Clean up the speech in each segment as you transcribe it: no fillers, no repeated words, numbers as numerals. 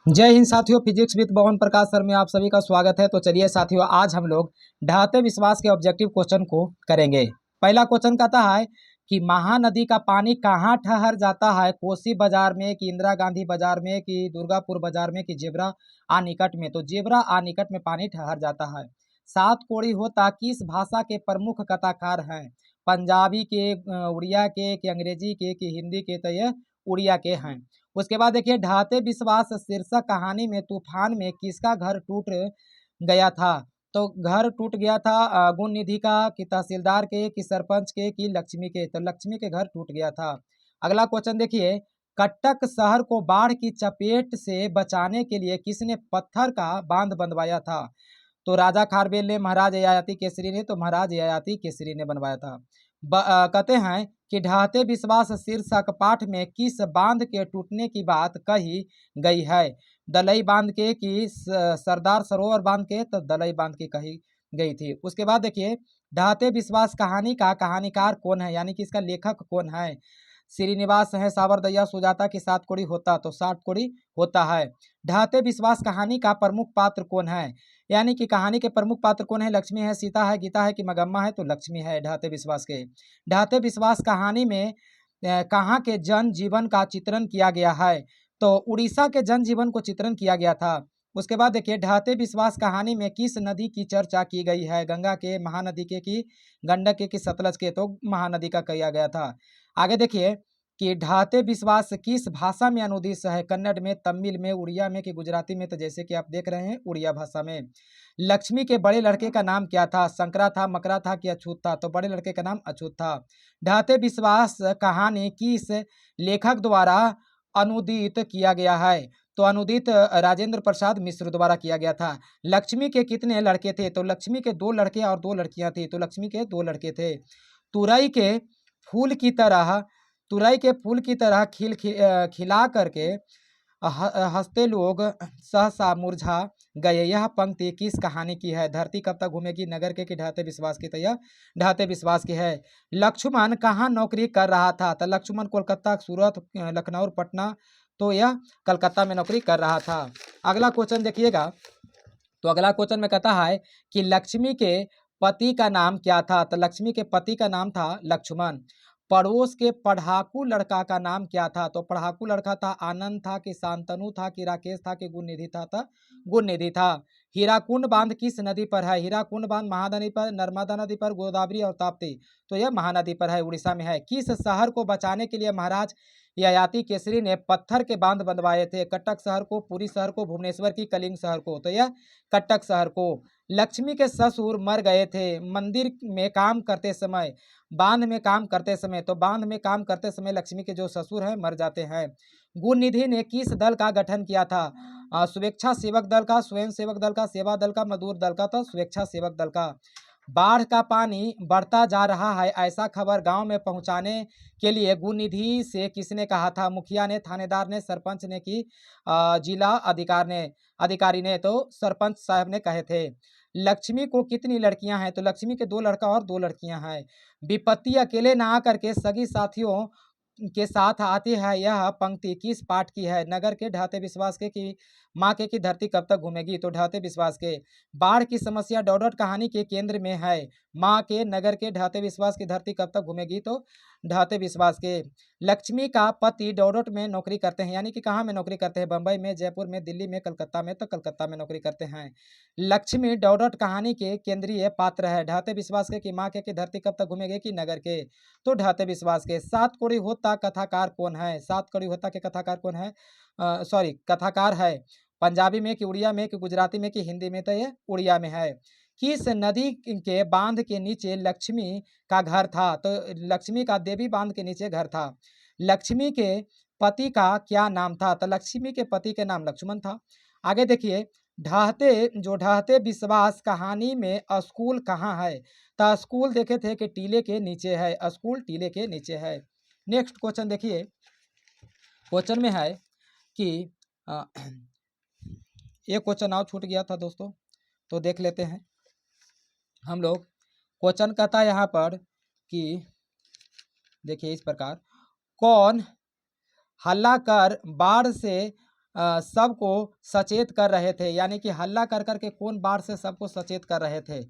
जय हिंद साथियों, physics with Pawan Prakash sir में आप सभी का स्वागत है। तो चलिए साथियों, आज हम लोग ढाते विश्वास के ऑब्जेक्टिव क्वेश्चन को करेंगे। पहला क्वेश्चन कहता है कि महानदी का पानी कहाँ ठहर जाता है? कोसी बाजार में, कि इंदिरा गांधी बाजार में, कि दुर्गापुर बाजार में, कि जेबरा आनिकट में? तो जेबरा आनिकट में पानी ठहर जाता है। सात कोड़ी होता किस भाषा के प्रमुख कथाकार हैं? पंजाबी के, उड़िया के, कि अंग्रेजी के, कि हिंदी के? तो ये उड़िया के हैं। उसके बाद देखिए, ढाते विश्वास शीर्षक कहानी में तूफान में किसका घर टूट गया था? तो घर टूट गया था गुण निधि का, कि तहसीलदार के, कि सरपंच के, कि लक्ष्मी के? तो लक्ष्मी के घर टूट गया था। अगला क्वेश्चन देखिए, कटक शहर को बाढ़ की चपेट से बचाने के लिए किसने पत्थर का बांध बनवाया था? तो राजा खारवेल ने, महाराज ययाति केसरी ने? तो महाराज ययाति केसरी ने बनवाया था। कहते हैं कि ढाते विश्वास शीर्षक पाठ में किस बांध के टूटने की बात कही गई है? दलई बांध के, कि सरदार सरोवर बांध के? तो दलई बांध की कही गई थी। उसके बाद देखिए, ढाते विश्वास कहानी का कहानीकार कौन है, यानी कि इसका लेखक कौन है? श्रीनिवास है, सावरदैया, सुजाता, की सात कोड़ी होता? तो सात कोड़ी होता है। ढाते विश्वास कहानी का प्रमुख पात्र कौन है, यानी कि कहानी के प्रमुख पात्र कौन है? लक्ष्मी है, सीता है, गीता है, कि मगम्मा है? तो लक्ष्मी है ढाते विश्वास के। ढाते विश्वास कहानी में कहाँ के जन जीवन का चित्रण किया गया है? तो उड़ीसा के जन जीवन को चित्रण किया गया था। उसके बाद देखिए, ढाते विश्वास कहानी में किस नदी की चर्चा की गई है? गंगा के, महानदी के, कि गंडक के, कि सतलज के? तो महानदी का किया गया था। आगे देखिए कि ढाते विश्वास किस भाषा में अनुदित है? कन्नड़ में, तमिल में, उड़िया में, कि गुजराती में? तो जैसे कि आप देख रहे हैं, उड़िया भाषा में। लक्ष्मी के बड़े लड़के का नाम क्या था? शंकरा था, मकरा था, कि अछूत था? तो बड़े लड़के का नाम अछूत था। ढाते विश्वास कहानी किस लेखक द्वारा अनुदित किया गया है? तो अनुदित राजेंद्र प्रसाद मिश्र द्वारा किया गया था। लक्ष्मी के कितने लड़के थे? तो लक्ष्मी के दो लड़के और दो लड़कियां थी। तो लक्ष्मी के दो लड़के थे। तुरई के फूल की तरह तुरई के फूल की तरह खिला करके हंसते लोग सहसा मुरझा गए, यह पंक्ति किस कहानी की है? धरती कब तक घूमेगी नगर के, कि ढाते विश्वास की? तो यह ढाते विश्वास की है। लक्ष्मण कहाँ नौकरी कर रहा था? तो लक्ष्मण कोलकाता, सूरत, लखनऊ, पटना? तो यह कलकत्ता में नौकरी कर रहा था। अगला क्वेश्चन देखिएगा। तो अगला क्वेश्चन में कहता है कि लक्ष्मी के पति का नाम क्या था? तो लक्ष्मी के पति का नाम था लक्ष्मण। पड़ोस के पढ़ाकू लड़का का नाम क्या था? तो पढ़ाकू लड़का था आनंद था, कि शांतनु था, कि राकेश था, कि गुण निधि था? गुण निधि था। हीराकुंड बांध किस नदी पर है? हीराकुंड बांध महानदी पर, नर्मदा नदी पर, गोदावरी और ताप्ती? तो यह महानदी पर है, उड़ीसा में है। किस शहर को बचाने के लिए महाराज ययाति केसरी ने पत्थर के बांध बनवाए थे? कटक शहर को, पुरी शहर को, भुवनेश्वर की, कलिंग शहर को? तो यह कटक शहर को। लक्ष्मी के ससुर मर गए थे मंदिर में काम करते समय, बांध में काम करते समय? तो बांध में काम करते समय लक्ष्मी के जो ससुर हैं मर जाते हैं। गुण निधि ने किस दल का गठन किया था? स्वेच्छा सेवक दल का, स्वयं सेवक दल का, सेवा दल का, मजदूर दल का? तो स्वेच्छा सेवक दल का। बाढ़ का पानी बढ़ता जा रहा है, ऐसा खबर गांव में पहुंचाने के लिए गुण निधि से किसने कहा था? मुखिया ने, थानेदार ने, सरपंच ने, कि जिला अधिकारी ने? तो सरपंच साहब ने कहे थे। लक्ष्मी को कितनी लड़कियां हैं? तो लक्ष्मी के दो लड़का और दो लड़कियां हैं। विपत्ति अकेले ना आकर के सगी साथियों के साथ आती है, यह पंक्ति किस पाठ की है? नगर के, ढाते विश्वास के, कि माँ के, कि धरती कब तक घूमेगी? तो ढाते विश्वास के। बाढ़ की समस्या डॉडट कहानी के केंद्र में है। माँ के, नगर के, ढाते विश्वास की, धरती कब तक घूमेगी? तो ढाते विश्वास के। लक्ष्मी का पति डॉडट में नौकरी करते हैं, यानी कि कहाँ में नौकरी करते हैं? बंबई में, जयपुर में, दिल्ली में, कलकत्ता में? तो कलकत्ता में नौकरी करते हैं। लक्ष्मी डॉडट कहानी के केंद्रीय पात्र है। ढाते विश्वास के, कि माँ के, कि धरती कब तक घूमेगी, कि नगर के? तो ढाते विश्वास के। सात कोड़ी होता कथाकार कौन है? सात कोड़ी होता के कथाकार कौन है? सॉरी, कथाकार है पंजाबी में, कि उड़िया में, कि गुजराती में, कि हिंदी में? तो ये उड़िया में है। किस नदी के बांध के नीचे लक्ष्मी का घर था? तो लक्ष्मी का देवी बांध के नीचे घर था। लक्ष्मी के पति का क्या नाम था? तो लक्ष्मी के पति के नाम लक्ष्मण था। आगे देखिए, ढाते विश्वास कहानी में स्कूल कहाँ है? तो स्कूल देखे थे कि टीले के नीचे है, स्कूल टीले के नीचे है। नेक्स्ट क्वेश्चन देखिए। क्वेश्चन में है कि एक क्वेश्चन और छूट गया था दोस्तों, तो देख लेते हैं हम लोग। क्वेश्चन कहता है यहाँ पर कि देखिए इस प्रकार, कौन हल्ला कर बाढ़ से सबको सचेत कर रहे थे, यानी कि हल्ला कर कर के कौन बाढ़ से सबको सचेत कर रहे थे?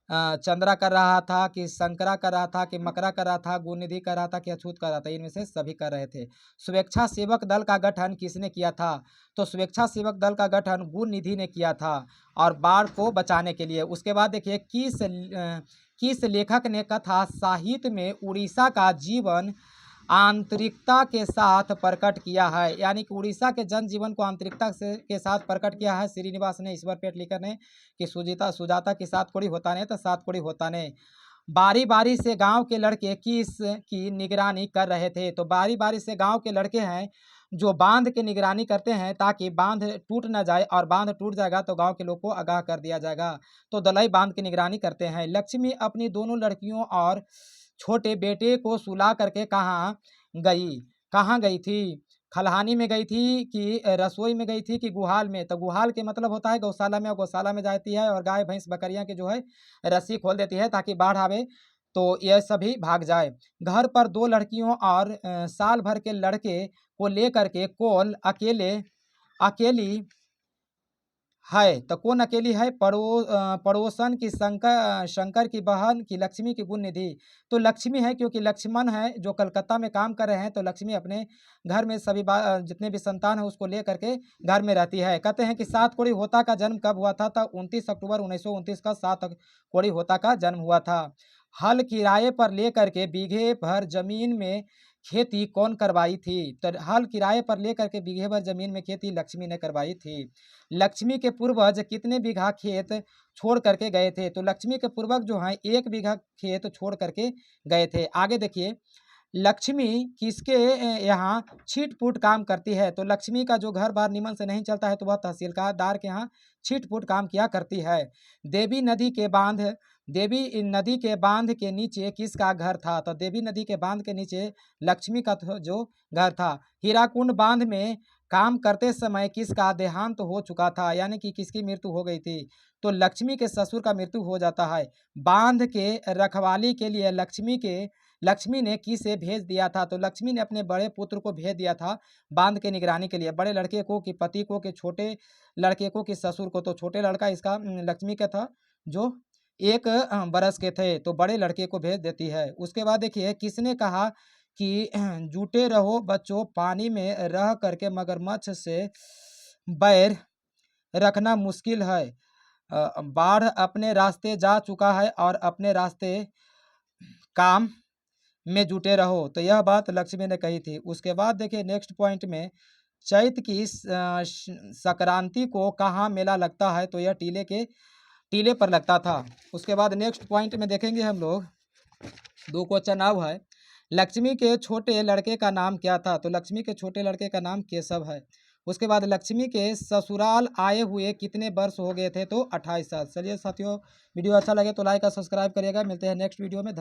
चंद्रा कर रहा था कि शंकरा कर रहा था कि मकरा कर रहा था, गुणनिधि कर रहा था कि अछूत कर रहा था? इनमें से सभी कर रहे थे। स्वेच्छा सेवक दल का गठन किसने किया था? तो स्वेच्छा सेवक दल का गठन गुणनिधि ने किया था, और बाढ़ को बचाने के लिए। उसके बाद देखिए किस लेखक ने कथा साहित्य में उड़ीसा का जीवन आंतरिकता के साथ प्रकट किया है? यानी कि उड़ीसा के जनजीवन को आंतरिकता से के साथ प्रकट किया है श्रीनिवास ने, ईश्वर पेटलिकर ने, कि सुजाता की सात कोड़ी होता ने तो सात कोड़ी होता ने। बारी बारी से गांव के लड़के किस की निगरानी कर रहे थे? तो बारी बारी से गांव के लड़के हैं जो बांध की निगरानी करते हैं, ताकि बांध टूट ना जाए, और बांध टूट जाएगा तो गांव के लोग को आगाह कर दिया जाएगा। तो दलाई बांध की निगरानी करते हैं। लक्ष्मी अपनी दोनों लड़कियों और छोटे बेटे को सुला करके कहाँ गई थी? खलिहानी में गई थी कि रसोई में गई थी कि गुहाल में? तो गुहाल के मतलब होता है गौशाला में, और गौशाला में जाती है और गाय भैंस बकरियां के जो है रस्सी खोल देती है ताकि बाढ़ आवे तो यह सभी भाग जाए। घर पर दो लड़कियों और साल भर के लड़के को लेकर के कौन अकेली है? तो कौन अकेली है? पड़ोसन की शंकर की बहन की लक्ष्मी की गुणनिधि? तो लक्ष्मी है, क्योंकि लक्ष्मण है जो कलकत्ता में काम कर रहे हैं, तो लक्ष्मी अपने घर में सभी जितने भी संतान है उसको ले करके घर में रहती है। कहते हैं कि सात कोड़ी होता का जन्म कब हुआ था? तो 29 अक्टूबर 1929 का सात कोड़ी होता का जन्म हुआ था। हल किराए पर लेकर के बीघे भर जमीन में खेती कौन करवाई थी? तो हल किराए पर लेकर के बीघे भर जमीन में खेती लक्ष्मी ने करवाई थी। लक्ष्मी के पूर्वज कितने बीघा खेत छोड़ करके गए थे? तो लक्ष्मी के पूर्वज जो हैं 1 बीघा खेत छोड़ करके गए थे। आगे देखिए, लक्ष्मी किसके यहाँ छिट-पुट काम करती है? तो लक्ष्मी का जो घर-बार निमन से नहीं चलता है तो वह तहसीलदार के यहाँ छिट-पुट काम किया करती है। देवी नदी के बांध के नीचे किसका घर था? तो देवी नदी के बांध के नीचे लक्ष्मी का जो घर था। हीराकुंड बांध में काम करते समय किसका देहांत हो चुका था? यानी कि किसकी मृत्यु हो गई थी? तो लक्ष्मी के ससुर का मृत्यु हो जाता है। बांध के रखवाली के लिए लक्ष्मी ने किसे भेज दिया था? तो लक्ष्मी ने अपने बड़े पुत्र को भेज दिया था बांध के निगरानी के लिए। बड़े लड़के को कि पति को, कि छोटे लड़के को कि ससुर को? तो छोटे लड़का इसका लक्ष्मी का था जो 1 बरस के थे, तो बड़े लड़के को भेज देती है। उसके बाद देखिए, किसने कहा कि जुटे रहो बच्चों, पानी में रह करके मगरमच्छ से बैर रखना मुश्किल है। बाढ़ अपने रास्ते जा चुका है और अपने रास्ते काम में जुटे रहो। तो यह बात लक्ष्मी ने कही थी। उसके बाद देखिए नेक्स्ट पॉइंट में, चैत की संक्रांति को कहाँ मेला लगता है? तो यह टीले पर लगता था। उसके बाद नेक्स्ट पॉइंट में देखेंगे हम लोग, 2 क्वेश्चन अब है। लक्ष्मी के छोटे लड़के का नाम क्या था? तो लक्ष्मी के छोटे लड़के का नाम केशव है। उसके बाद लक्ष्मी के ससुराल आए हुए कितने वर्ष हो गए थे? तो 28 साल। चलिए साथियों, वीडियो अच्छा लगे तो लाइक और सब्सक्राइब करिएगा। मिलते हैं नेक्स्ट वीडियो में।